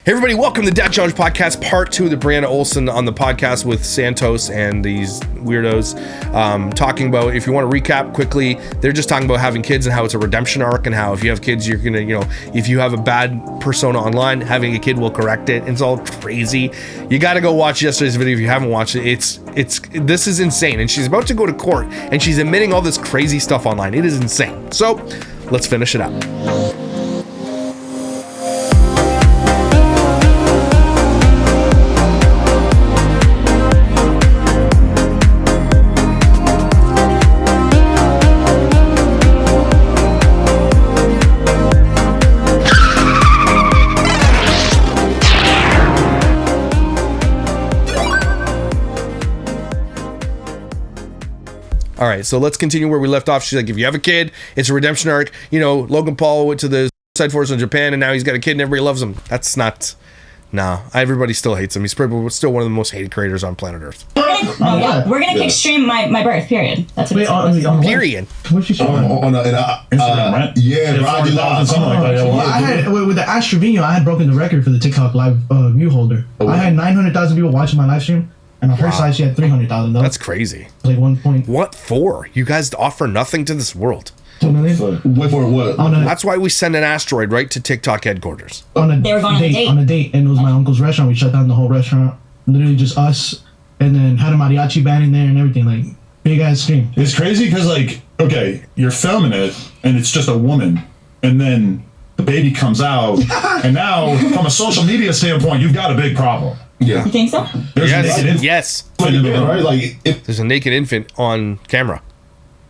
Hey everybody, welcome to Dad Challenge Podcast, part 2 of the Bri Olsen on the podcast with Santos and these weirdos, talking about, if you want to recap quickly, they're just talking about having kids and how it's a redemption arc and how if you have kids, you're gonna, if you have a bad persona online, having a kid will correct it. It's all crazy. You got to go watch yesterday's video if you haven't watched it. This is insane. And she's about to go to court and she's admitting all this crazy stuff online. It is insane. So let's finish it up. All right, so let's continue where we left off. She's like, if you have a kid, it's a redemption arc. Logan Paul went to the Side Force in Japan, and now he's got a kid, and everybody loves him. That's not... No, everybody still hates him. He's probably still one of the most hated creators on planet Earth. We're gonna kick stream my birth, period. That's what it's period. What's she saying? On Instagram, right? Yeah, Roger Live. Something like that. Well, I had, with the Ash Trevino, I had broken the record for the TikTok live view holder. I had 900,000 people watching my live stream. And on her side, she had 300,000. That's crazy. Like 1 point. What for? You guys offer nothing to this world. 2 million? Wait for what? That's why we send an asteroid right to TikTok headquarters. They were going on a date, and it was my uncle's restaurant. We shut down the whole restaurant. Literally just us, and then had a mariachi band in there and everything. Like, big ass stream. It's crazy because, like, okay, you're filming it, and it's just a woman, and then the baby comes out, and now, from a social media standpoint, you've got a big problem. Yeah. You think so? There's Yes. Right? Like, if there's a naked infant on camera,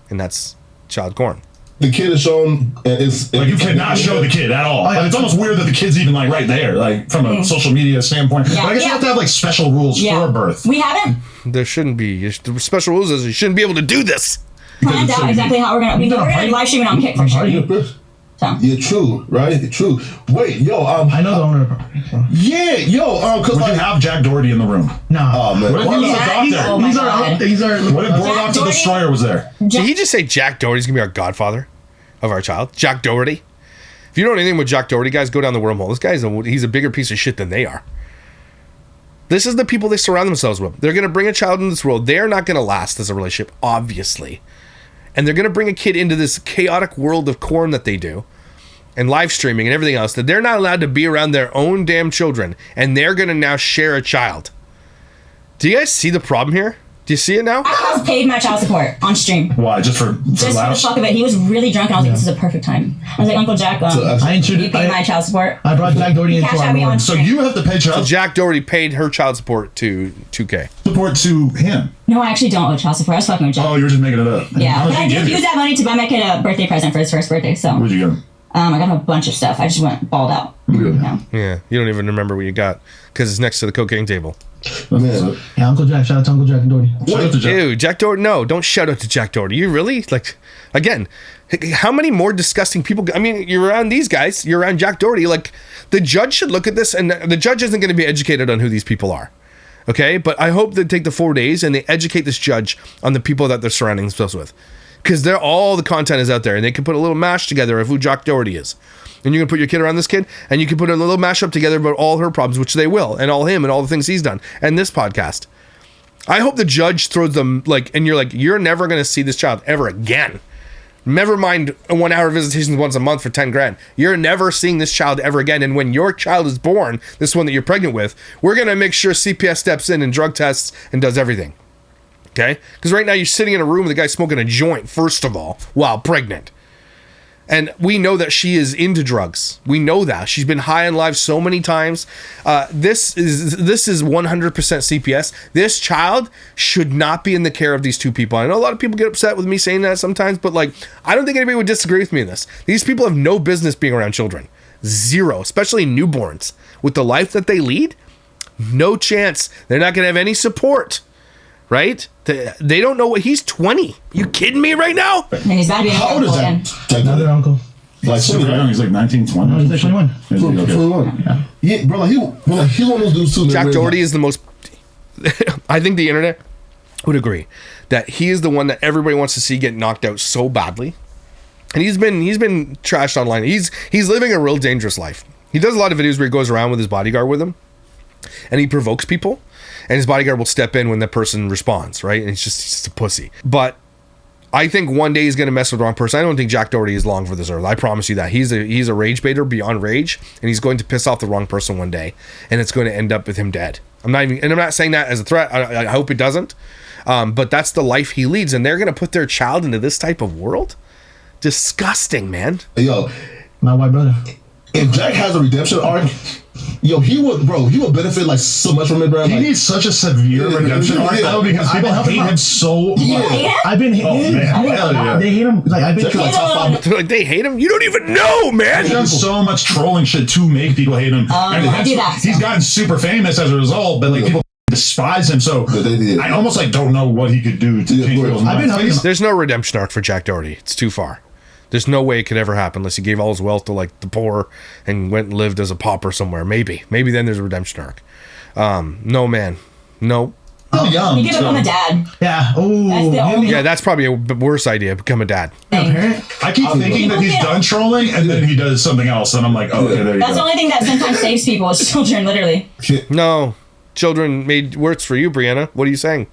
and that's child porn. the kid is shown, it's like, you cannot show the kid at all. Like, it's almost weird that the kid's even, like, right there, like, from a social media standpoint. Yeah, but I guess you have to have, like, special rules for birth. We haven't There shouldn't be. The special rules is you shouldn't be able to do this. planned out exactly how we're gonna live stream it on Kick for sure. So. Yeah, true, right? True. Wait, yo, I know the owner of the property. So. Yeah, yo, cause Would you have Jack Doherty in the room? Nah. Oh man, What if he was a doctor? Oh my God. These are. What if Bordock the Destroyer was there? Did he just say Jack Doherty's gonna be our godfather of our child? Jack Doherty? If you don't know anything with Jack Doherty, guys, go down the wormhole. This guy's he's a bigger piece of shit than they are. This is the people they surround themselves with. They're gonna bring a child into this world. They're not gonna last as a relationship, obviously. And they're gonna bring a kid into this chaotic world of corn that they do. And live streaming and everything else, that they're not allowed to be around their own damn children, and they're gonna now share a child. Do you guys see the problem here? Do you see it now? I was paid my child support on stream. Why? Just for the laughs? fuck of it. He was really drunk, and I was like, "This is a perfect time." I was like, "Uncle Jack, you pay my child support." I brought Jack Doherty into our board. So you have to pay child Jack Doherty paid her child support to 2K. support to him. No, I actually don't owe child support. I was fucking with Jack. Oh, you're just making it up. Yeah, but I did did use that money to buy my kid a birthday present for his first birthday. So What'd you get him? I got him a bunch of stuff. I just went balled out. Yeah, you don't even remember what you got because it's next to the cocaine table. man. Yeah, Uncle Jack. Shout out to Uncle Jack and Doherty. Shout out to Jack. Ew, Jack Doherty. No, don't shout out to Jack Doherty. You really? Like, again, how many more disgusting people? I mean, you're around these guys. You're around Jack Doherty. Like, the judge should look at this, and the judge isn't going to be educated on who these people are. Okay? But I hope they take the 4 days and they educate this judge on the people that they're surrounding themselves with. Because all the content is out there, and they can put a little mash together of who Jack Doherty is. And you can put your kid around this kid, and you can put a little mashup together about all her problems, which they will, and all him, and all the things he's done, and this podcast. I hope the judge throws them, and you're like, you're never going to see this child ever again. Never mind 1 hour visitations once a month for 10 grand. You're never seeing this child ever again. And when your child is born, this one that you're pregnant with, we're going to make sure CPS steps in and drug tests and does everything. Okay? Because right now you're sitting in a room with a guy smoking a joint, first of all, while pregnant. And we know that she is into drugs. We know that. She's been high on live so many times. This is 100% CPS. This child should not be in the care of these two people. I know a lot of people get upset with me saying that sometimes, but I don't think anybody would disagree with me in this. These people have no business being around children. Zero, especially newborns. With the life that they lead, no chance. They're not going to have any support. Right? They don't know what he's 20. You kidding me right now? And he's about to be How old is that? Another uncle. Like Super young. He's like 19, 20. No, he's like 21. 21. Yeah, bro. He's one of those dudes too. Jack Doherty is the most. I think the internet would agree that he is the one that everybody wants to see get knocked out so badly, and he's been trashed online. He's living a real dangerous life. He does a lot of videos where he goes around with his bodyguard with him, and he provokes people, and his bodyguard will step in when the person responds, right? And he's just a pussy. But I think one day he's going to mess with the wrong person. I don't think Jack Doherty is long for this earth. I promise you that. He's a rage baiter beyond rage, and he's going to piss off the wrong person one day, and it's going to end up with him dead. I'm not saying that as a threat. I hope it doesn't. But that's the life he leads, and they're going to put their child into this type of world? Disgusting, man. Yo, My white brother. if Jack has a redemption arc, yo, he would benefit like so much from it, bro. He Like, needs such a severe redemption arc though, because people hate him so much. yeah. I've been Oh man, hell yeah. They hate him. Like I've been. Jack is like top 5. They're like, they hate him? You don't even know, man. He's done so much trolling shit to make people hate him. And I do that, he's so. gotten super famous as a result, but like people despise him. So Yeah. I almost like don't know what he could do to change people's I've been minds. helping him. There's no redemption arc for Jack Doherty. It's too far. There's no way it could ever happen unless he gave all his wealth to like the poor and went and lived as a pauper somewhere. Maybe then there's a redemption arc. No, man. No. Still young. You give him a dad. Yeah. Oh. That's the only- Yeah, that's probably a worse idea. Become a dad. Parent. I keep thinking that he's done trolling and then he does something else and I'm like, oh, okay, there you That's the go. only thing that sometimes saves people is children, literally. No. Children made worse for you, Brianna. What are you saying?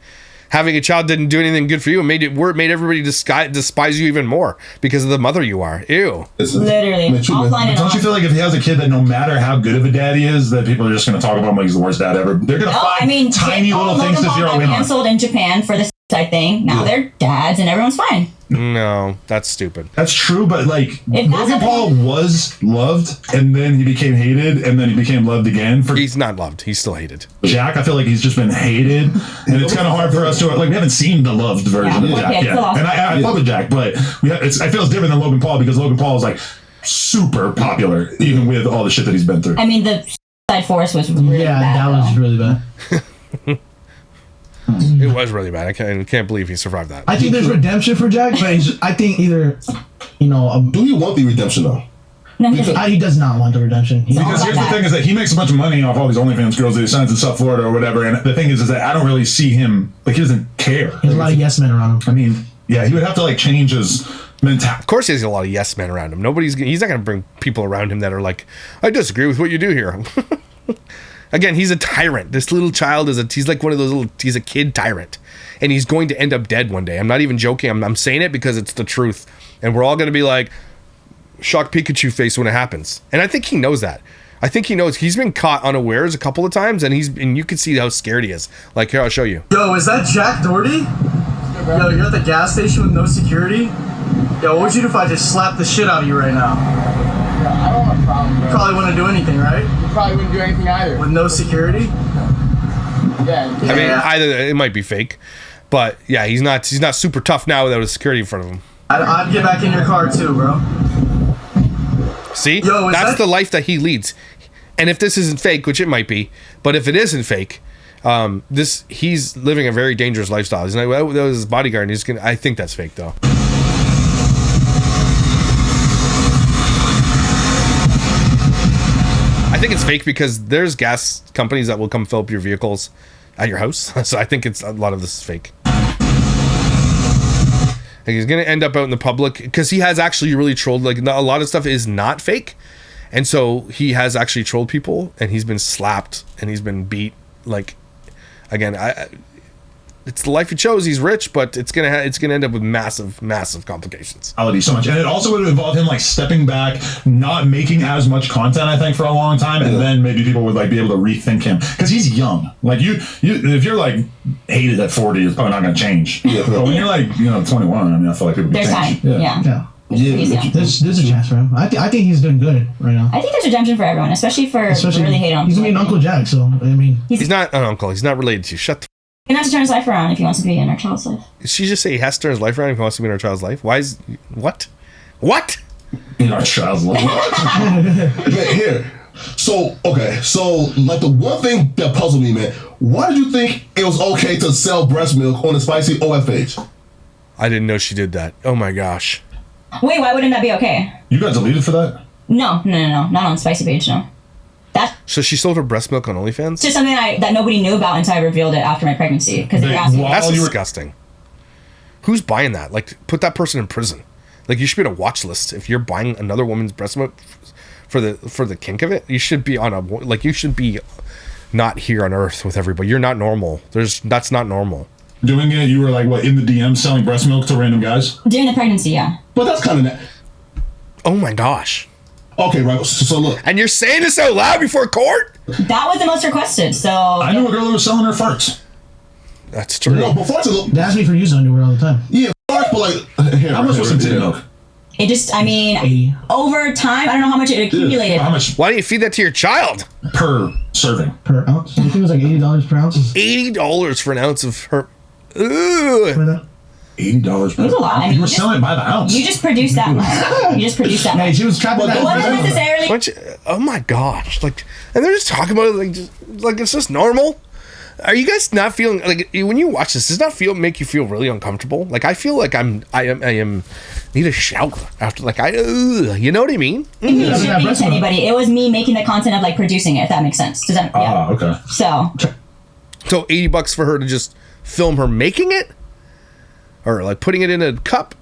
Having a child didn't do anything good for you. It made everybody despise you even more because of the mother you are. Ew. Literally. Offline and Don't you on. feel like if he has a kid that no matter how good of a dad he is, that people are just going to talk about him like he's the worst dad ever? They're going to No, find I mean, tiny little things to zero got in on. canceled in Japan for the side thing. Now they're dads and everyone's fine. No, that's stupid. That's true, but like If that's Logan Paul was loved and then he became hated and then he became loved again. For He's not loved. He's still hated. Jack, I feel like he's just been hated, and it's kind of hard for us to like. We haven't seen the loved version of Yeah. Jack Yeah, yet, it's lost. and I love Jack, but I feel it's different than Logan Paul because Logan Paul is like super popular, even with all the shit that he's been through. I mean, the side force was really Yeah, bad. that was though. really bad. It was really bad. I can't believe he survived that. I think there's redemption for Jack, but I think either, Do you want the redemption though? No, he doesn't. he does not want the redemption. Because here's the thing: is that he makes a bunch of money off all these OnlyFans girls that he signs in South Florida or whatever. And the thing is that I don't really see him like he doesn't care. There's a lot of yes men around him. I mean, yeah, he would have to like change his mentality. Of course, he has a lot of yes men around him. He's not going to bring people around him that are like, I disagree with what you do here. Again, he's a tyrant. This little child he's like one of those he's a kid tyrant. And he's going to end up dead one day. I'm not even joking. I'm saying it because it's the truth. And we're all going to be like, shocked Pikachu face when it happens. And I think he knows that. I think he knows. He's been caught unawares a couple of times, and you can see how scared he is. Like, here, I'll show you. Yo, is that Jack Doherty? Yo, you're at the gas station with no security? Yo, what would you do if I just slapped the shit out of you right now? I don't have a problem. You probably wouldn't do anything, right? You probably wouldn't do anything either. With no security? Yeah. I mean, either it might be fake, but yeah, he's not super tough now without a security in front of him. I'd get back in your car too, bro. See, Yo, that's the life that he leads. And if this isn't fake, which it might be, but if it isn't fake, he's living a very dangerous lifestyle. He's like, well, that was his bodyguard. And I think that's fake though. I think it's fake because there's gas companies that will come fill up your vehicles at your house. So I think a lot of this is fake. Like he's gonna end up out in the public because he has actually really trolled. Like a lot of stuff is not fake, and so he has actually trolled people, and he's been slapped and he's been beat. Like again, it's the life he chose. He's rich, but it's gonna end up with massive complications. So much, and it also would have involved him like stepping back, not making as much content, I think, for a long time, and then maybe people would like be able to rethink him because he's young. Like you, if you're like hated at 40, it's probably not going to change. But when you're like 21, I mean, I feel like it would be There's time. Yeah. Yeah. There's a chance for him. I think he's doing good right now. I think there's redemption for everyone, especially who really hate him. He's gonna be an Uncle Jack, so I mean, He's not an uncle. He's not related to you. Shut the. He has to turn his life around if he wants to be in our child's life. Did she just say he has to turn his life around if he wants to be in our child's life? Why is what? in our child's life. Man, here. So like the one thing that puzzled me, man, why did you think it was okay to sell breast milk on the spicy OF page? I didn't know she did that. Oh my gosh. Wait, why wouldn't that be okay? You got deleted for that? No, not on Spicy Page, no. So she sold her breast milk on OnlyFans? It's just something that nobody knew about until I revealed it after my pregnancy. Because they were asking me. That's disgusting. Who's buying that? Like, put that person in prison. Like, you should be on a watch list if you're buying another woman's breast milk for the kink of it. You should be on you should be not here on Earth with everybody. You're not normal. That's not normal. Doing it, you were like what, in the DM selling breast milk to random guys? During the pregnancy, yeah. But that's kind of. Oh my gosh. Okay, right. So look. And you're saying this out loud before court? That was the most requested. So I knew a girl who was selling her farts. That's true. No, but farts. They ask me for using underwear all the time. Yeah, farts, but like. How much was some titty milk? it just, I mean, 80. over time, I don't know how much it accumulated. How much Why don't you feed that to your child? per serving? Per ounce? I think it was like $80 per ounce. $80 for an ounce of her. For Ugh. that. $80 per It was a lot. I mean, You were you just- selling it by the ounce. You just produce that much. You just produce that Hey, much. she was trapping that. It wasn't necessarily. Oh my gosh! Like, and they're just talking about it like it's just normal. Are you guys not feeling like when you watch this? Does not make you feel really uncomfortable? Like I feel like I am need a shower after you know what I mean? It shouldn't be to anybody. It was me making the content of like producing it. If that makes sense. Does that? Yeah. Okay. So. So $80 for her to just film her making it, or like putting it in a cup.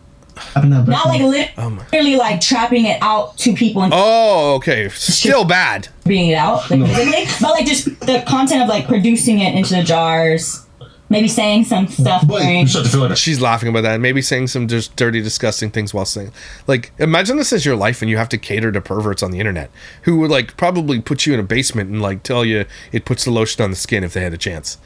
Not like literally like trapping it out to people and Oh, okay. Still bad. bringing it out, like physically, but like just the content of like producing it into the jars, maybe saying some stuff. You start to feel like She's laughing about that, and maybe saying some just dirty, disgusting things while saying, like, imagine this is your life and you have to cater to perverts on the internet who would like probably put you in a basement and like tell you it puts the lotion on the skin if they had a chance,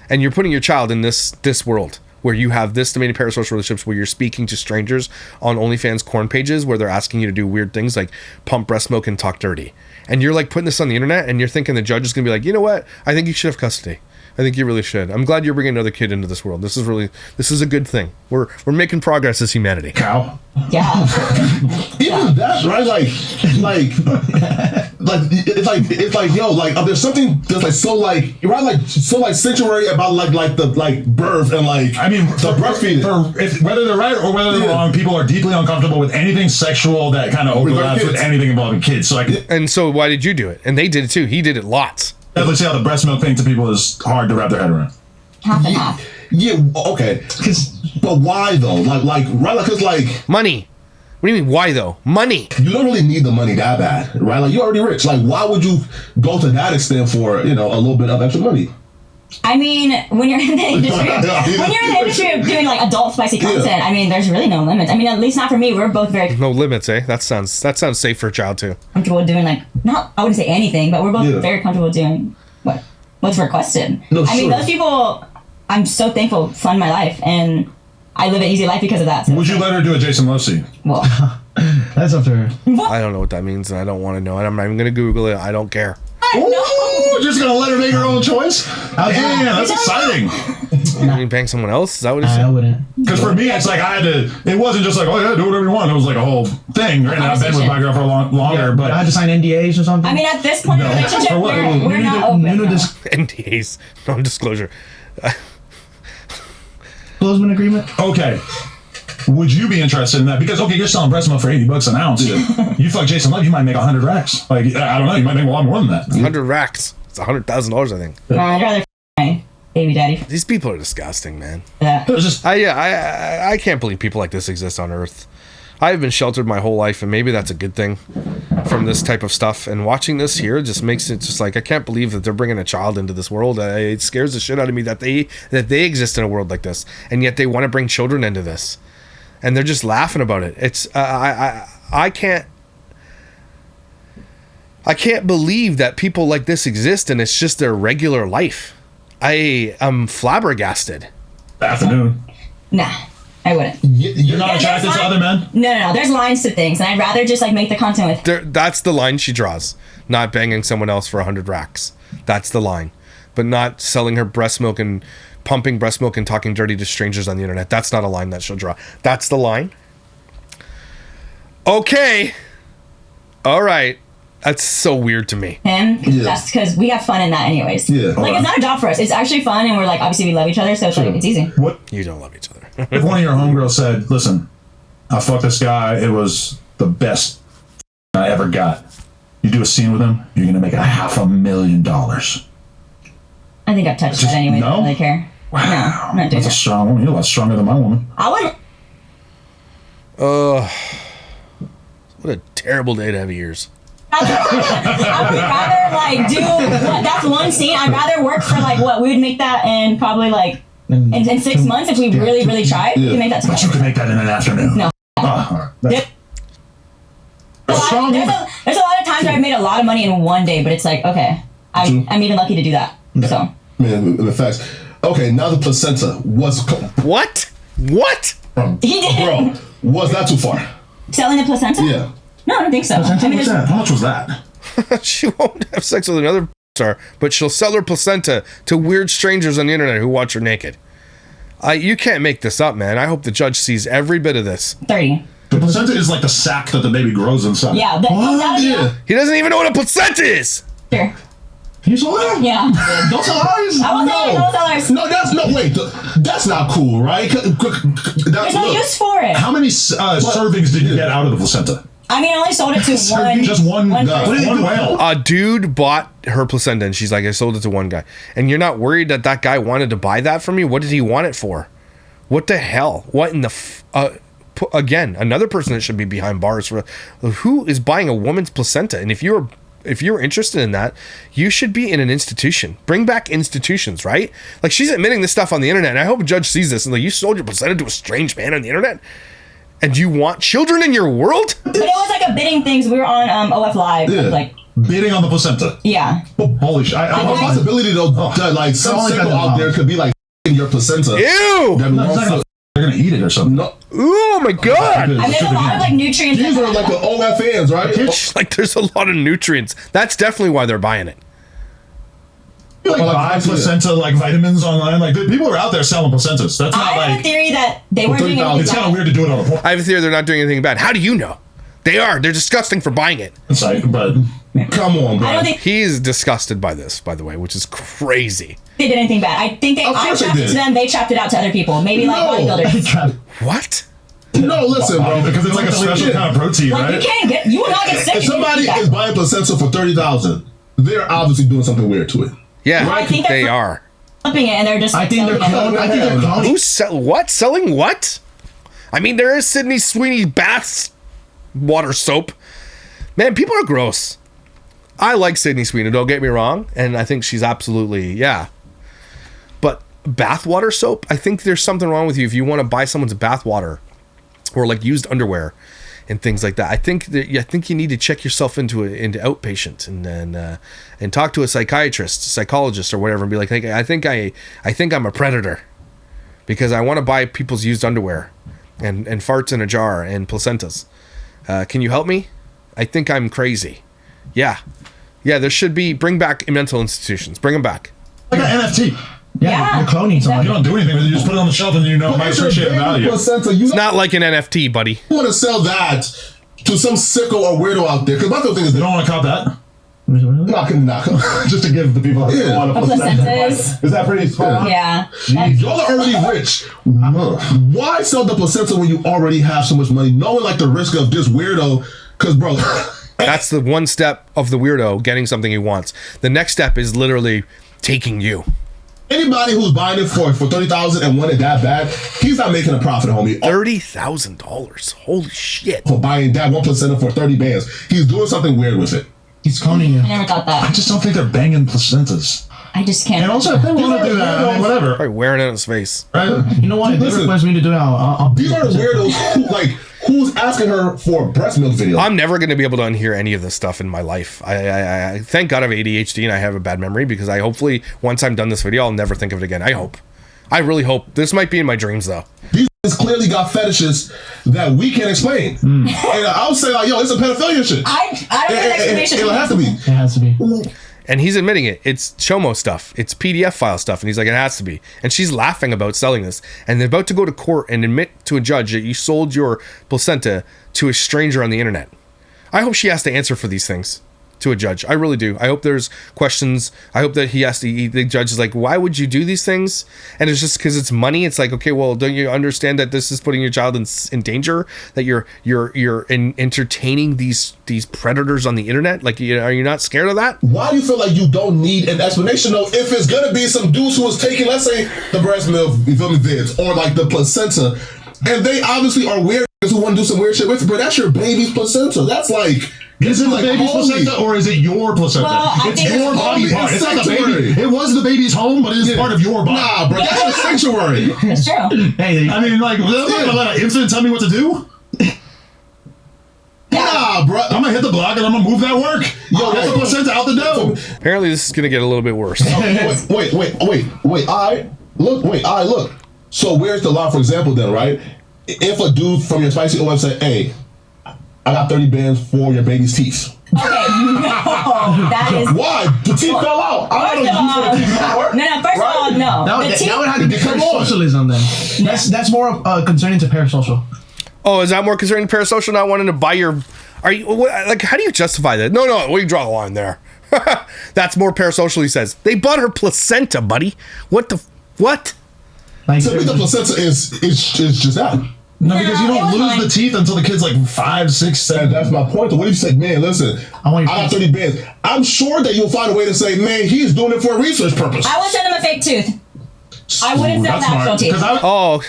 and you're putting your child in this world where you have this many parasocial relationships where you're speaking to strangers on OnlyFans corn pages where they're asking you to do weird things like pump breast milk and talk dirty. And you're like putting this on the internet and you're thinking the judge is going to be like, you know what? I think you should have custody. I think you really should. I'm glad you're bringing another kid into this world. This is a good thing. We're making progress as humanity. cow. Yeah. Even that, right? Like it's like yo, like there's something that's like so like you're right, like so like sanctuary about like the birth and like I mean, the breastfeeding. Whether they're right or whether they're wrong, people are deeply uncomfortable with anything sexual that kind of overlaps with anything involving kids. So And so why did you do it? And they did it too. He did it lots. definitely see how the breast milk thing to people is hard to wrap their head around. Half and half. Yeah, okay. But why though? Like right? Because like Money. What do you mean, why though? Money. you don't really need the money that bad, right? Like you're already rich. Like why would you go to that extent for a little bit of extra money? I mean, when you're in the industry, of doing like adult spicy content, I mean, there's really no limits. I mean, at least not for me. We're both very No limits, eh? That sounds safe for a child too. comfortable doing I wouldn't say anything, but we're both very comfortable doing what's requested. No, I mean, sure. those people, I'm so thankful, fund my life, and I live an easy life because of that. So Would you let her do a Jason Lucy? well, That's up to her. I don't know what that means, and I don't want to know. And I'm not even going to Google it. I don't care. Ooh, just gonna let her make her own choice? Yeah, that's exciting. You bang someone else? Is that what it I is? wouldn't. Because for me, it's like I had to. It wasn't just like, oh yeah, do whatever you want. It was like a whole thing. And I've been with my girl for longer, but I had to sign NDAs or something. I mean, at this point in the relationship, For what? we're not open. NDAs, non-disclosure. Disclosement agreement. okay. Would you be interested in that? Because okay, you're selling breast milk for $80 an ounce. You fuck Jason Love, you might make 100 racks. Like I don't know, you might make a lot more than that. 100 racks. It's $100,000, I think. I'd rather my baby daddy. These people are disgusting, man. That. It's just I can't believe people like this exist on Earth. I have been sheltered my whole life, and maybe that's a good thing from this type of stuff. And watching this here just makes it just like I can't believe that they're bringing a child into this world. It scares the shit out of me that they exist in a world like this, and yet they want to bring children into this, and they're just laughing about it. It's I can't believe that people like this exist, and it's just their regular life. I am flabbergasted. afternoon. Nah, I wouldn't. You're not attracted to other men? No. There's lines to things, and I'd rather just like make the content with. That's the line she draws. Not banging someone else for 100 racks. That's the line. But not selling her breast milk and pumping breast milk and talking dirty to strangers on the internet. That's not a line that she'll draw. That's the line. Okay. All right. That's so weird to me. him. That's because we have fun in that, anyways. Yeah. Like it's not a job for us. It's actually fun, and we're like obviously we love each other, so it's like it's easy. What You don't love each other. if one of your homegirls said, listen, I fucked this guy, it was the best I ever got. You do a scene with him, you're gonna make $500,000. I think I've touched Just- that anyway. no? I don't really care. No, I'm not doing That's a that. strong woman. You're a lot stronger than my woman. I wouldn't. What a terrible day to have ears. I would rather like do that's one scene. I'd rather work for like what we would make that in probably like in 6 months if we really tried. We could make that. But you can make that in an afternoon. No. There's a lot of times where I've made a lot of money in one day, but it's like okay, I'm even lucky to do that. So Man, in fact, okay, now the placenta was What? he did bro, was that too far? selling the placenta. Yeah. No, I don't think so. Placenta, I mean, what's there's- that? How much was that? She won't have sex with another star, but she'll sell her placenta to weird strangers on the internet who watch her naked. You can't make this up, man. I hope the judge sees every bit of this. 30. The placenta is like the sac that the baby grows inside. Yeah. Yeah. He doesn't even know what a placenta is. Sure. You sold it? Yeah. Don't tell ours. I won't tell you, don't tell us. No, that's not cool, right? There's no use for it. How many servings did you get out of the placenta? I mean, I only sold it to one. Just one One guy. person. One whale. A dude bought her placenta, and she's like, I sold it to one guy. And you're not worried that that guy wanted to buy that from you? What did he want it for? What the hell? What in the... again, another person that should be behind bars for... Who is buying a woman's placenta? And if you're interested in that, you should be in an institution. Bring back institutions, right? Like, she's admitting this stuff on the internet, and I hope a judge sees this, and like, you sold your placenta to a strange man on the internet? And you want children in your world? But it was like a bidding thing. So we were on OF Live. Yeah. Like, Bidding on the placenta. yeah. Holy shit. A possibility though, that like some only sickle got out there could be like in your placenta. Ew! That belongs to- They're going to eat it or something. No, Oh my god! I mean, there's a lot of like nutrients. these are like the OFNs, right? Like, there's a lot of nutrients. That's definitely why they're buying it. You like Well, buy like, placenta like vitamins online. Like people are out there selling placentas. That's not I have a like. theory that they weren't doing anything. It's kind of weird to do it on a porn I have a theory they're not doing anything bad. How do you know? They are. They're disgusting for buying it. site, but Come on, bro. I don't think He's disgusted by this, by the way, which is crazy. they did anything bad. I think Of I course they trapped it did. to them. They trapped it out to other people. Maybe like bodybuilders. What? No, listen, bro. because it's like a special kind of protein, Like right? you will not get sick. If if you somebody do that. is buying placenta for 30,000, they're obviously doing something weird to it. Yeah, I think they they're- are. flipping it and they're just. I think they're selling it. cloning. I think they're cloning. Who's what? Selling what? I mean, there is Sydney Sweeney bath water soap. Man, people are gross. I like Sydney Sweeney, don't get me wrong, and I think she's absolutely, yeah. But bathwater soap, I think there's something wrong with you if you want to buy someone's bathwater or like used underwear and things like that. I think you need to check yourself into outpatient and talk to a psychiatrist, psychologist, or whatever, and be like, hey, I think I'm a predator because I want to buy people's used underwear and farts in a jar and placentas. Can you help me? I think I'm crazy. Yeah, there should be, bring back mental institutions. Bring them back. Like an NFT. Yeah. You're cloning someone. You don't do anything with it. You just put it on the shelf and you know it might It's your appreciate the baby value. placenta. You It's not like an NFT, buddy. want to sell that to some sicko or weirdo out there. Because my thing is You that don't want to cop that? knock. Just to give the people that Yeah. want a A placenta. placentas. Is that pretty spot on? Yeah. Y'all are already rich. Why sell the placenta when you already have so much money, knowing like the risk of this weirdo? Because bro, That's the one step of the weirdo getting something he wants. The next step is literally taking you. anybody who's buying it for 30,000 and want it that bad, he's not making a profit, homie. $30,000. Holy shit. For buying that 1% for 30 bands, he's doing something weird with it. He's cloning you. I never thought I that. just don't think they're banging placentas. I just can't. And also, if they want to do that, I mean, whatever. Probably wearing it on his face. Right? You know what? If they Listen. request me to do it, I'll These are the weirdos who, who's asking her for a breast milk video? I'm never going to be able to unhear any of this stuff in my life. I thank God I have ADHD and I have a bad memory, because I hopefully, once I'm done this video, I'll never think of it again. I hope. I really hope. This might be in my dreams, though. These guys clearly got fetishes that we can't explain. And I would say, like, yo, it's a pedophilia shit. I don't get an explanation. It has to be. It has to be. And he's admitting it. It's Chomo stuff. It's PDF file stuff. And he's like, it has to be. And she's laughing about selling this. And they're about to go to court and admit to a judge that you sold your placenta to a stranger on the internet. I hope she has to answer for these things to a judge. I really do. I hope there's questions. I hope that he has to, the judge is like, why would you do these things? And it's just because it's money. It's like, okay, well, don't you understand that this is putting your child in danger? That you're entertaining these predators on the internet? Like, are you not scared of that? Why do you feel like you don't need an explanation, though, if it's going to be some dudes who is taking, let's say, the breast milk, you feel me, vids, or like the placenta, and they obviously are weird who want to do some weird shit with it, but that's your baby's placenta. That's like, Is it the like baby's holy. placenta or is it your placenta? Well, I it's think your it's body holy. part. It's It's not the sanctuary. baby. It was the baby's home, but it is part of your body. Nah, bro, that's your sanctuary. It's true. Hey, I mean, like, I'm not gonna let an infant tell me what to do. Nah, bro. I'm gonna hit the block and I'm gonna move that work. Yo, get the placenta out the dough. Apparently, this is gonna get a little bit worse. Wait. Look. So where's the line, for example, then, right? If a dude from your spicy OF said, hey, I got 30 bands for your baby's teeth. Okay, no, that is. Why? The teeth fell out. I don't know the teeth fell out. No, first of all, no. that would have to be parasocialism then. That's more concerning to parasocial. Oh, is that more concerning parasocial? Not wanting to buy your? Are you like? How do you justify that? No. We draw the line there. That's more parasocial. He says they bought her placenta, buddy. What? Like, To me, the placenta is just that. No, because you No, it don't was lose fine. the teeth until the kid's like 5, 6, 7. And that's my point. What if you said, man, listen, I got 30 bands. I'm sure that you'll find a way to say, man, he's doing it for a research purpose. I would send him a fake tooth. I wouldn't sell That's the actual smart. teeth. Oh.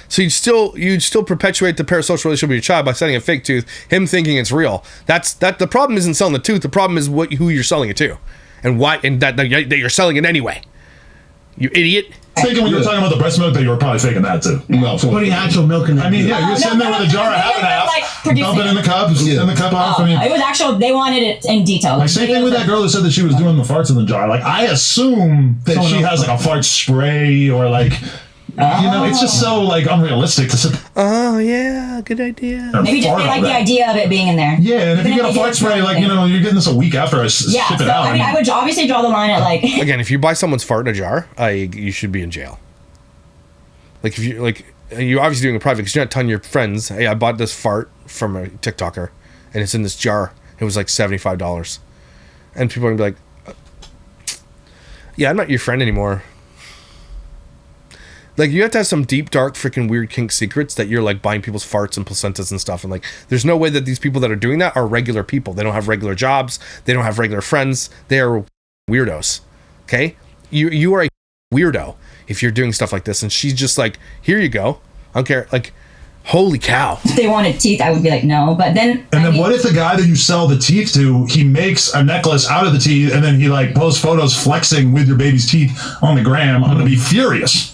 So you'd still perpetuate the parasocial relationship with your child by sending a fake tooth, him thinking it's real. The problem isn't selling the tooth. The problem is who you're selling it to, and why, and that you're selling it anyway. You idiot. Thinking when you were talking about the breast milk that you were probably faking that too. No, so putting actual milk in it. I mean, yeah, you're sitting there with a jar of half and half, like producing dump it in the cup, send the cup off. Oh, I mean, it was actual. They wanted it in detail. like same thing with that girl that said that she was doing the farts in the jar. Like I assume that she has like a fart spray or like, you know, it's just so like unrealistic to sit. Oh yeah, good idea. and Maybe just fart they all like the that. idea of it being in there. Yeah, and if Even you get a they fart did spray, like you know, you're getting this a week after I Yeah, ship it so out. I mean, I would obviously draw the line at like. Again, if you buy someone's fart in a jar, you should be in jail. Like if you're obviously doing it private because you're not telling your friends, hey, I bought this fart from a TikToker, and it's in this jar. It was like $75, and people are gonna be like, yeah, I'm not your friend anymore. Like you have to have some deep, dark, freaking weird kink secrets that you're like buying people's farts and placentas and stuff. And like, there's no way that these people that are doing that are regular people. They don't have regular jobs. They don't have regular friends. They are weirdos. Okay, you are a weirdo if you're doing stuff like this. And she's just like, here you go. I don't care. Like, holy cow. If they wanted teeth, I would be like, no. But then. And then what if the guy that you sell the teeth to, he makes a necklace out of the teeth and then he like posts photos flexing with your baby's teeth on the gram? I'm gonna be furious.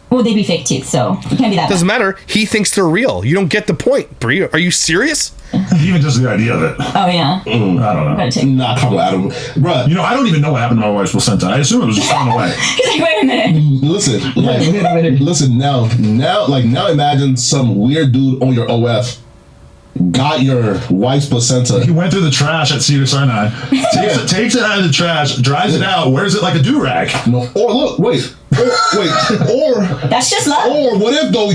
Well, they'd be fake teeth, so it can't be that. Doesn't matter. He thinks they're real. You don't get the point, Bri. Are you serious? Even just the idea of it. Oh yeah. I don't know. Gotta take. nah, come on, Adam. Bruh, You know, I don't even know what happened to my wife's placenta. I assume it was just thrown away. He's like, wait a minute. listen, now imagine some weird dude on your OF got your wife's placenta. He went through the trash at Cedar Sinai, takes it out of the trash, dries it out, wears it like a do-rag. No, or look, wait, or That's just love. or what if though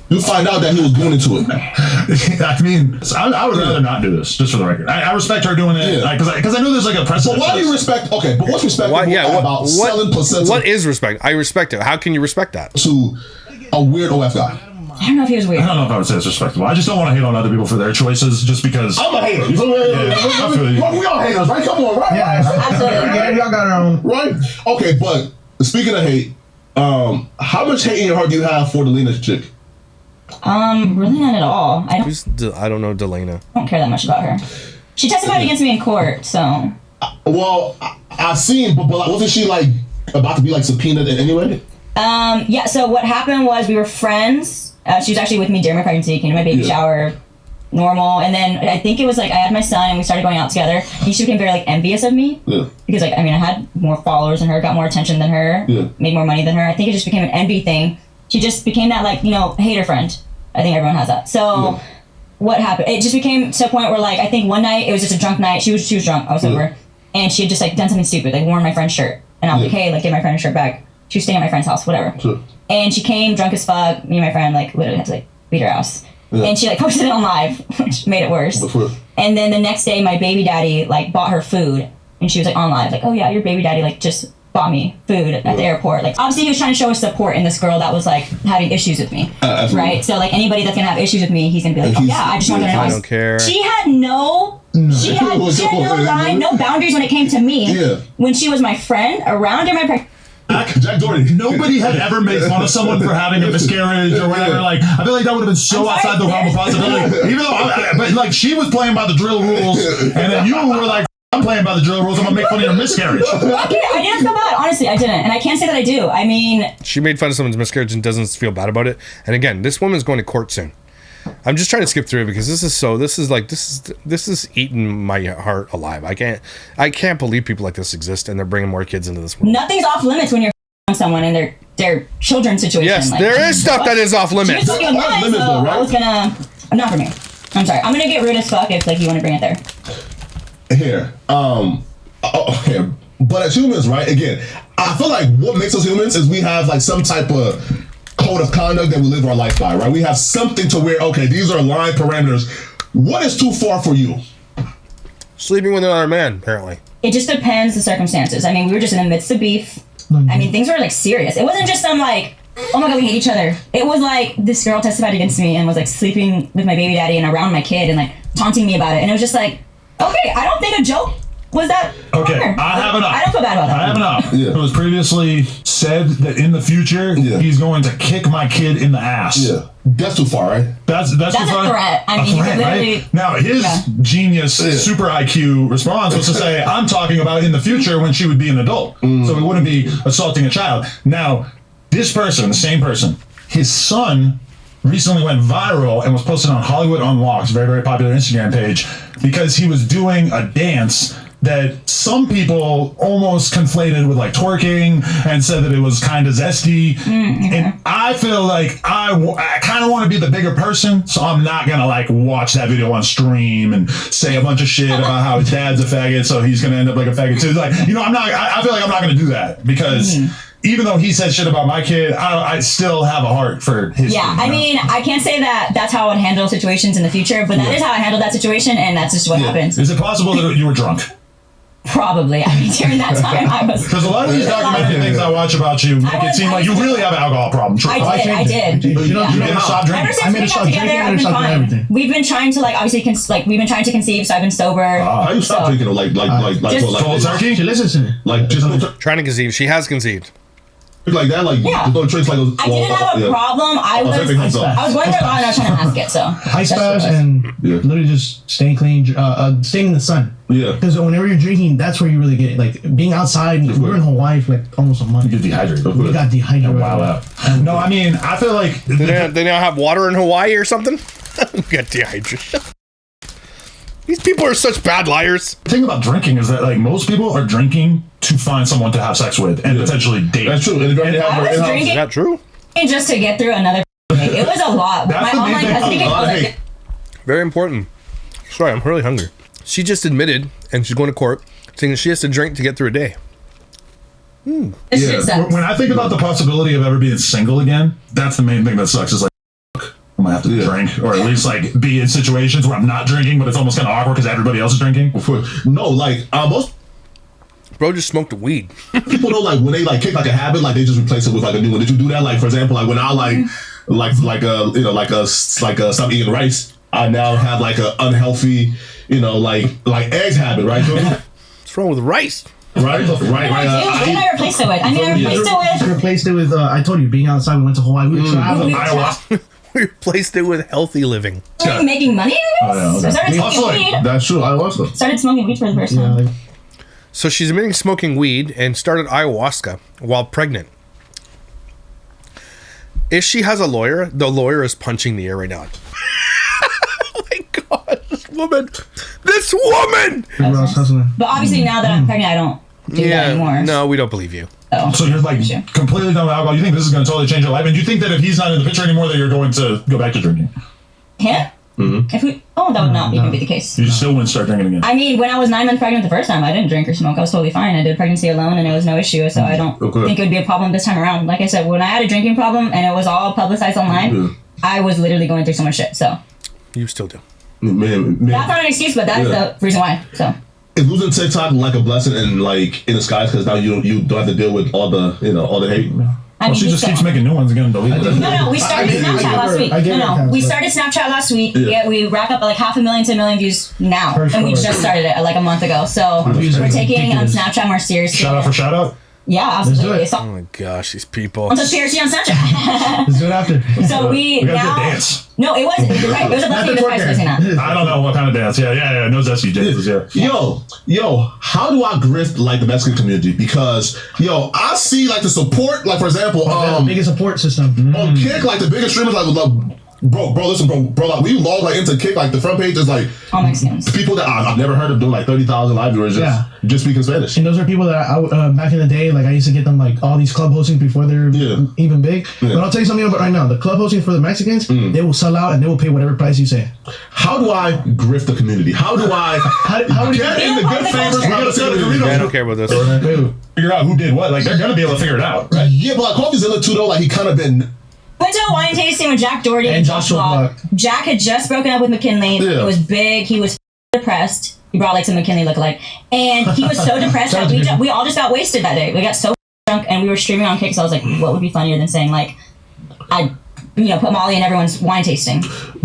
you find out that he was going into it? I mean, I would rather not do this, just for the record. I respect her doing it, Yeah. because I know there's like a precedent. But why for do you this. respect? Okay, but what's respectable about selling placenta what is respect? I respect it. How can you respect that? to a weird OF guy? I don't know if he was weird. I don't know if I would say it's respectable. I just don't want to hate on other people for their choices, just because. I'm a hater. You feel me? I feel you. We all haters, right? Come on, right? Absolutely. Yeah, y'all got our own. Right? Okay, but speaking of hate, how much hate in your heart do you have for the Lena chick? Really none at all. I I don't know, Delana. don't care that much about her. She testified against me in court, so. Well, I've seen, but like, wasn't she like about to be like subpoenaed anyway? Yeah, so what happened was we were friends. She was actually with me during my pregnancy, came to my baby shower, normal. And then I think it was like I had my son and we started going out together. And she became very like envious of me. Yeah. Because like, I mean, I had more followers than her, got more attention than her, made more money than her. I think it just became an envy thing. She just became that like, hater friend. I think everyone has that. So what happened? It just became to a point where like, I think one night, it was just a drunk night. She was drunk, I was sober. And she had just like done something stupid, like worn my friend's shirt. And I was like, hey, like give my friend a shirt back. She was staying at my friend's house, whatever. Sure. And she came drunk as fuck. Me and my friend like literally had to like beat her ass. And she like posted it on live, which made it worse. And then the next day, my baby daddy like bought her food, and she was like on live, like, "Oh yeah, your baby daddy like just bought me food at the airport." Like obviously he was trying to show his support in this girl that was like having issues with me, right? So like anybody that's gonna have issues with me, he's gonna be like, "Oh yeah, I just want to know." I don't care. She had no She had no line, no boundaries when it came to me. Yeah. When she was my friend, around her, my Jack Doherty. Nobody had ever made fun of someone for having a miscarriage or whatever. Like, I feel like that would have been so outside the realm of possibility. Even though, but like, she was playing by the drill rules, and then you were like, I'm playing by the drill rules. I'm gonna make fun of your miscarriage. Okay, I didn't feel bad. Honestly, I didn't, and I can't say that I do. I mean, she made fun of someone's miscarriage and doesn't feel bad about it. And again, this woman's going to court soon. I'm just trying to skip through it because this is eating my heart alive. I can't believe people like this exist and they're bringing more kids into this world. nothing's off limits when you're on someone and their children's situation. Yes, like, there is stuff that is off limits. I was gonna, not for me. I'm sorry. I'm gonna get rude as fuck if like you want to bring it there. Here, here. But as humans, right? Again, I feel like what makes us humans is we have like some type of code of conduct that we live our life by, right? We have something to where, okay, these are line parameters. What is too far for you? Sleeping with another man, apparently. It just depends the circumstances. I mean, we were just in the midst of beef. I mean, things were like serious. It wasn't just some like, oh my god, we hate each other. It was like this girl testified against me and was like sleeping with my baby daddy and around my kid and like taunting me about it. And it was just like, okay, I don't think a joke was that. Okay, wrong. I have enough. I don't feel bad about that. I have enough. Yeah. It was previously said that in the future he's going to kick my kid in the ass. Yeah, that's too far, right? That's too a far. threat. I mean, threat, literally. right? Now his genius super IQ response was to say, "I'm talking about in the future when she would be an adult, so it wouldn't be assaulting a child." Now, this person, the same person, his son recently went viral and was posted on Hollywood Unlocked, very, very popular Instagram page, because he was doing a dance that some people almost conflated with like twerking and said that it was kind of zesty. And I feel like I kind of want to be the bigger person, so I'm not gonna like watch that video on stream and say a bunch of shit about how his dad's a faggot, so he's gonna end up like a faggot too. Like, you know, I feel like I'm not gonna do that because even though he said shit about my kid, I still have a heart for his kid. I mean, I can't say that that's how I would handle situations in the future, but that is how I handled that situation, and that's just what happens. Is it possible that you were drunk? Probably. I mean, during that time, I was. Because a lot of these documentary things I watch about you make it seem like you really have an alcohol problem. I did. You made her stop drinking. Ever since we got together, I've been fine. We've been trying to like obviously we've been trying to conceive, so I've been sober. How you stop drinking? Like Cold turkey? She listens to me. Like just Trying to conceive. She has conceived. like that, like just don't trace like. I didn't have a problem. I was going through a lot, and I was trying to ask it. So ice baths and literally just staying clean, staying in the sun. Yeah. Because whenever you're drinking, that's where you really get it. Like being outside. We were in Hawaii for like almost a month. You get dehydrated. We got dehydrated. Wow. No, I mean, I feel like They now have water in Hawaii or something. Get dehydrated. These people are such bad liars. the thing about drinking is that like most people are drinking to find someone to have sex with and potentially date. That's true. And I was Is drinking that true? just to get through another. It was a lot. That's My the main online thing. testing was like, Very important. Sorry, I'm really hungry. She just admitted, and she's going to court, saying that she has to drink to get through a day. this shit sucks. When I think about the possibility of ever being single again, that's the main thing that sucks. Is like, I might have to drink, or at least like be in situations where I'm not drinking, but it's almost kind of awkward because everybody else is drinking. No, like most Bro just smoked a weed. people know, like when they like kick like a habit, like they just replace it with like a new one. Did you do that? Like for example, like when I stop eating rice, I now have like a unhealthy, like eggs habit, right? What's wrong with rice? Right. What did I replace it with? I mean, I replaced it with. I told you, being outside, we went to Hawaii. We traveled. Ayahuasca. We replaced it with healthy living. Making money. Oh, yeah, I started smoking weed. That's true. Ayahuasca. Started smoking weed for the first time. So she's admitting smoking weed and started ayahuasca while pregnant. If she has a lawyer, the lawyer is punching the air right now. Oh my god, this woman! But obviously, now that I'm pregnant, I don't do that anymore. No, we don't believe you. So you're like completely done with alcohol. You think this is going to totally change your life, and you think that if he's not in the picture anymore, that you're going to go back to drinking? Him? If we, that would not even be the case. You still wouldn't start drinking again. I mean, when I was 9 months pregnant the first time, I didn't drink or smoke. I was totally fine. I did pregnancy alone, and it was no issue. So I don't think it would be a problem this time around. Like I said, when I had a drinking problem and it was all publicized online, I was literally going through so much shit. So you still do. Man. That's not an excuse, but that's the reason why. So. Is losing TikTok like a blessing and like in disguise because now you don't have to deal with all the all the hate? I mean, she just keeps making new ones again. No, we started Snapchat last week. We started Snapchat last week. Yeah, we rack up like 500,000 to 1 million views now, and we just started it like a month ago. So we're taking Snapchat more seriously. Shout out for shout out. Yeah, Let's do absolutely. it. So, Oh my gosh, these people. on Sobriety on Snapchat. Let's do it after. So we We gotta now. do a dance. No, it wasn't. You're right. It was a Not blessing the in disguise twerker. listening that. I don't know what kind of dance. Yeah. No zesty dances. Yeah. Yo, how do I grift like the Mexican community? Because I see like the support, like for example, biggest support system. on Kick, like the biggest streamers, like bro, listen, bro, like we log like into Kick, like the front page is like All Mexicans. people that I've never heard of doing like 30,000 live viewers just speaking Spanish. And those are people that I back in the day, like I used to get them like all these club hostings before they're even big. But I'll tell you something about right now. The club hosting for the Mexicans, they will sell out and they will pay whatever price you say. How do I grift the community? How do I How do you get in the good favors? I don't care about this. Figure out who did what. Like they're gonna be able to figure it out, right? Yeah, but like CoffeeZilla too though, like he kind of been. Went to a wine tasting with Jack Doherty and Josh Joshua Block. Jack had just broken up with McKinley. Yeah. It was big. He was depressed. He brought like some McKinley lookalike. And he was so depressed that we all just got wasted that day. We got so drunk and we were streaming on Kick. So I was like, what would be funnier than saying like, I put Molly in everyone's wine tasting.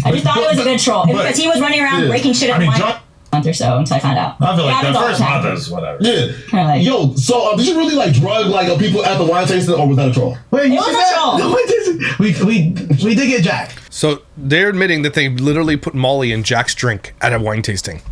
I just thought it was a good troll. Because he was running around breaking shit at the wine month or so until I found out. I feel like Yeah, the all first the time. month is whatever. Yeah. Like- Yo, so did you really like drug like people at the wine tasting, or was that a troll? Wait, It you was said a that? troll. No, we did get Jack. So they're admitting that they literally put Molly in Jack's drink at a wine tasting,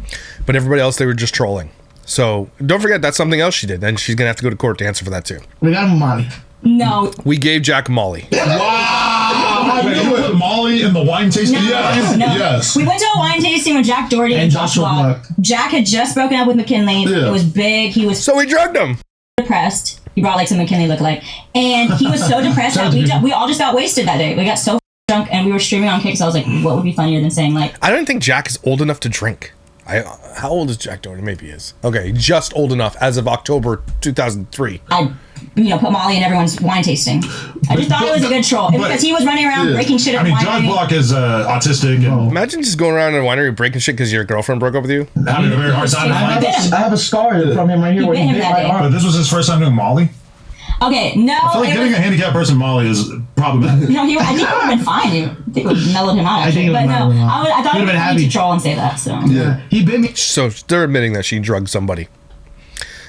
but everybody else they were just trolling. So don't forget that's something else she did, and she's gonna have to go to court to answer for that too. We got him Molly. No. We gave Jack Molly. Wow! Wait, you put Molly in the wine tasting? No, Yes. We went to a wine tasting with Jack Doherty and Josh Joshua Block. Jack had just broken up with McKinley. Yeah. It was big. He was So we drugged him. depressed. He brought like some McKinley lookalike. And he was so depressed that we all just got wasted that day. We got so drunk and we were streaming on Kick. So I was like, what would be funnier than saying like, I don't think Jack is old enough to drink. How old is Jack Doherty? Maybe he is. Okay, just old enough as of October 2003. I put Molly in everyone's wine tasting. I just thought it was a good troll. Because he was running around breaking shit at I mean, the John winery. Block is autistic and Imagine just going around in a winery breaking shit because your girlfriend broke up with you. having a very hard time. I bit him. I have a scar from him right here You where bit he him bit that my day. arm. But this was his first time doing Molly. Okay, no. I feel like it getting was- a handicapped person Molly is problematic. No, I think it would have been fine. I think it would have mellowed him out. I think Actually. it But would no, mellow him out. I thought He it would've was been funny to happy. troll and say that. So Yeah, he bit me. So they're admitting that she drugged somebody.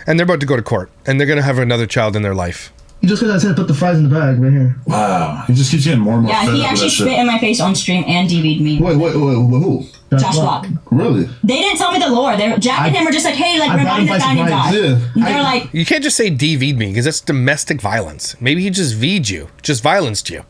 And they're about to go to court. And they're going to have another child in their life. Just because I said put the fries in the bag right here. Wow. He just keeps getting more and more yeah, fed he up with actually that shit. spit in my face on stream and DV'd me. Wait, who? Josh Block. Really? They didn't tell me the lore. Jack and him were just like, hey, like I we're brought running him this by guy named Josh. surprise. Yeah. They were like, You can't just say DV'd me because that's domestic violence. Maybe he just V'd you, just violenced you.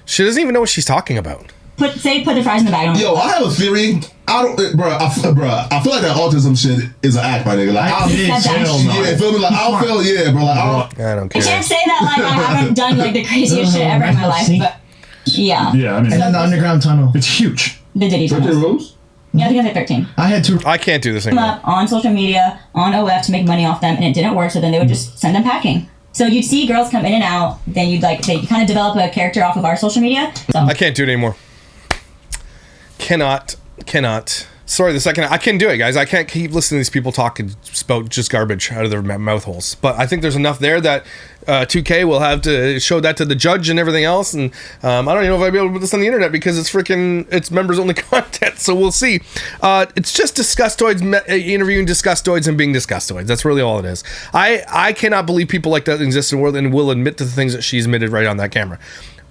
She doesn't even know what she's talking about. put the fries in the bag. Yo, I have a theory. I feel like that autism shit is an act, my nigga. Like, I did. Hell no. yeah, feel me? Like, I don't feel, yeah, bro. Like, I don't I care. can't say that like I haven't done like the craziest shit ever in my life, but yeah, Yeah, I mean, And then the underground tunnel. it's huge. the Diddy tunnels. rooms? Yeah, I think I said 13. I had two. I can't do this Them anymore. up on social media, on OF to make money off them, and it didn't work. So then they would just send them packing. So you'd see girls come in and out. Then you'd they kind of develop a character off of our social media. So I can't do it anymore. Cannot. Sorry, the second I can do it, guys. I can't keep listening to these people talk and spout just garbage out of their mouth holes. But I think there's enough there that 2K will have to show that to the judge and everything else. And I don't even know if I'll be able to put this on the internet because it's members only content. So we'll see. It's just Disgustoids interviewing Disgustoids and being Disgustoids. That's really all it is. I cannot believe people like that exist in the world and will admit to the things that she's admitted right on that camera.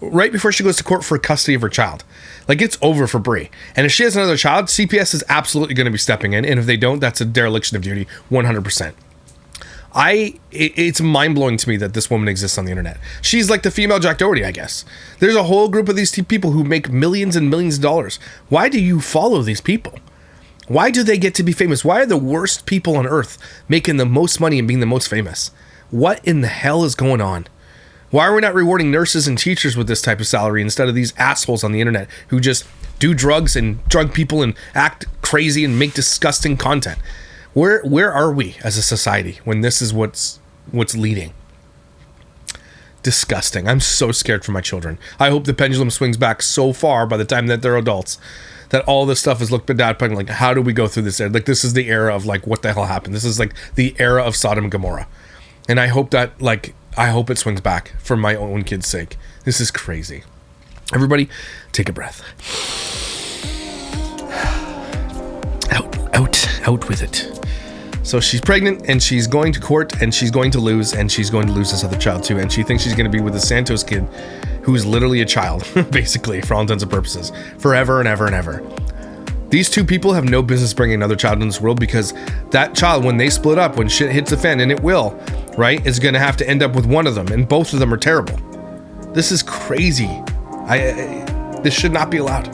Right before she goes to court for custody of her child. Like, it's over for Bri. And if she has another child, CPS is absolutely going to be stepping in. And if they don't, that's a dereliction of duty, 100%. It's mind-blowing to me that this woman exists on the internet. She's like the female Jack Doherty, I guess. There's a whole group of these people who make millions and millions of dollars. Why do you follow these people? Why do they get to be famous? Why are the worst people on earth making the most money and being the most famous? What in the hell is going on? Why are we not rewarding nurses and teachers with this type of salary instead of these assholes on the internet who just do drugs and drug people and act crazy and make disgusting content? Where are we as a society when this is what's leading? Disgusting. I'm so scared for my children. I hope the pendulum swings back so far by the time that they're adults that all this stuff is looked at like, how do we go through this? Like, this is the era of like, what the hell happened? This is like the era of Sodom and Gomorrah. And I hope that I hope it swings back for my own kids' sake. This is crazy. Everybody, take a breath. Out with it. So she's pregnant and she's going to court and she's going to lose, and she's going to lose this other child too. And she thinks she's going to be with the Santos kid, who's literally a child, basically, for all intents and purposes, forever and ever and ever. These two people have no business bringing another child in this world, because that child, when they split up, when shit hits the fan, and it will, right, is going to have to end up with one of them, and both of them are terrible. This is crazy. This should not be allowed.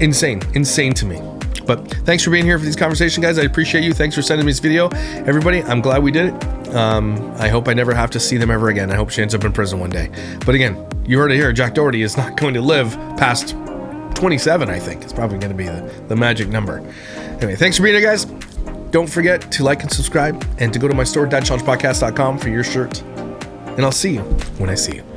Insane to me. But thanks for being here for these conversations, guys. I appreciate you. Thanks for sending me this video. Everybody, I'm glad we did it. I hope I never have to see them ever again. I hope she ends up in prison one day. But again, you heard it here. Jack Doherty is not going to live past 27, I think. It's probably going to be the magic number. Anyway, thanks for being here, guys. Don't forget to like and subscribe, and to go to my store, dadchallengepodcast.com, for your shirt. And I'll see you when I see you.